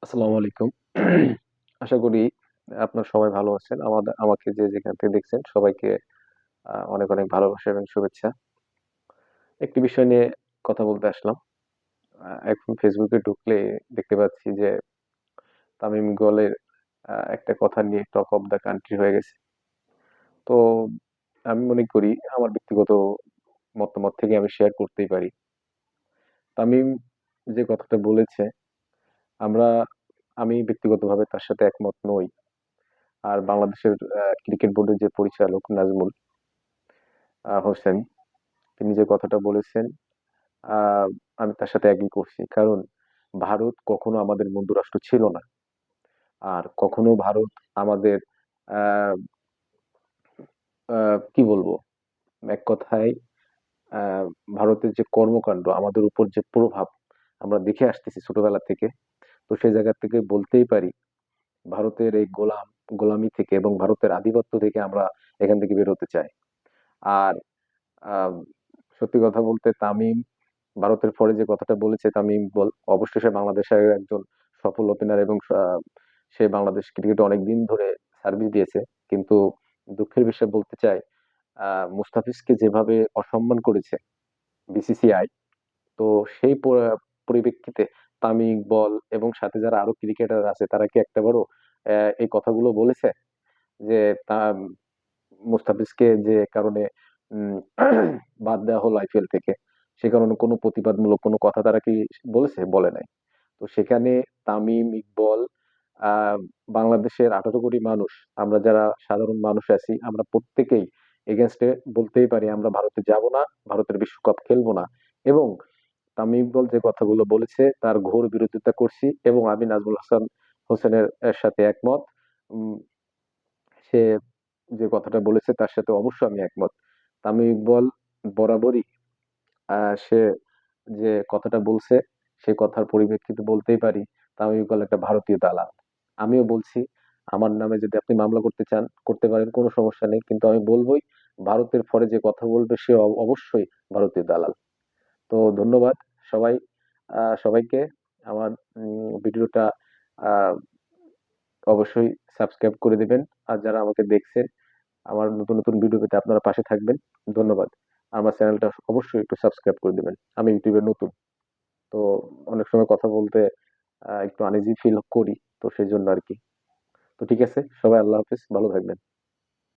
আসসালামু আলাইকুম। আশা করি আপনার সবাই ভালো আছেন। আমাকে যে যেখান থেকে দেখছেন সবাইকে অনেক, অনেক ভালোবাসা এবং শুভেচ্ছা। একটি বিষয় নিয়ে কথা বলতে আসলাম। এখন ফেসবুকে ঢুকলে দেখতে পাচ্ছি যে তামিম ইকবালের একটা কথা নিয়ে টক অফ দ্য কান্ট্রি হয়ে গেছে। তো আমি মনে করি আমার ব্যক্তিগত মতামত থেকে আমি শেয়ার করতেই পারি। তামিম যে কথাটা বলেছে আমরা আমি ব্যক্তিগতভাবে তার সাথে একমত নই। আর বাংলাদেশের ক্রিকেট বোর্ডের যে পরিচালক নাজমুল হোসেন তিনি যে কথাটা বলেছেন আহ, আমি তার সাথে এগ্রি করছি। কারণ ভারত কখনো আমাদের বন্ধু রাষ্ট্র ছিল না। আর কখনো ভারত আমাদের আহ, কি বলবো, এক কথায় আহ, ভারতের যে কর্মকাণ্ড আমাদের উপর যে প্রভাব আমরা দেখে আসতেছি ছোটবেলা থেকে, তো সেই জায়গা থেকে বলতেই পারি ভারতের এই গোলামি থেকে এবং ভারতের আধিপত্য থেকে আমরা এখান থেকে বেরোতে চাই। আর আহ, সত্যি কথা বলতে তামিম ভারতের পরে যে কথাটা বলেছে তামিম ইকবল, অবশ্যই সে বাংলাদেশের একজন সফল ওপেনার এবং সে বাংলাদেশ ক্রিকেটে অনেকদিন ধরে সার্ভিস দিয়েছে। কিন্তু দুঃখের বিষয় বলতে চাই, মুস্তাফিজকে যেভাবে অসম্মান করেছে বিসিসিআই, তো সেই পরিপ্রেক্ষিতে তামিম ইকবল এবং সাথে যারা আরো ক্রিকেটার আছে তারা কি একটাবারও এই কথাগুলো বলেছে যে তা মুস্তাফিজকে যে কারণে উম, বাদ দেওয়া হলো আইপিএল থেকে, সে কারণে কোনো প্রতিবাদমূলক কোনো কথা তারা কি বলেছে? বলে নাই। তো সেখানে তামিম ইকবল, আহ বাংলাদেশের 18 কোটি মানুষ, আমরা যারা সাধারণ মানুষ আছি আমরা প্রত্যেকেই এগেনস্টে বলতেই পারি আমরা ভারতে যাব না, ভারতের বিশ্বকাপ খেলবো না। এবং তামিম ইকবল যে কথাগুলো বলেছে তার ঘোর বিরোধিতা করছি এবং আমি নাজমুল হাসান হোসেনের সাথে একমত। উম, সে যে কথাটা বলেছে তার সাথে অবশ্যই আমি একমত। তামিম ইকবল বরাবরই সে যে কথাটা বলছে সে কথার পরিপ্রেক্ষিতে বলতেই পারি তামিম ইকবাল একটা ভারতীয় দালাল। আমিও বলছি আমার নামে যদি আপনি মামলা করতে চান করতে পারেন, কোনো সমস্যা নেই, কিন্তু আমি বলবোই ভারতের পরে যে কথা বলবে সে অবশ্যই ভারতীয় দালাল। তো ধন্যবাদ সবাই, সবাইকে। আমার ভিডিওটা আহ, অবশ্যই সাবস্ক্রাইব করে দিবেন। আর যারা আমাকে দেখছেন আমার নতুন নতুন ভিডিও পেতে আপনারা পাশে থাকবেন। ধন্যবাদ। আমার চ্যানেলটা অবশ্যই একটু সাবস্ক্রাইব করে দিবেন। আমি ইউটিউবে নতুন, তো অনেক সময় কথা বলতে একটু আনইজি ফিল করি, তো সেই জন্য আর কি। তো ঠিক আছে, সবাই আল্লাহ হাফেজ, ভালো থাকবেন।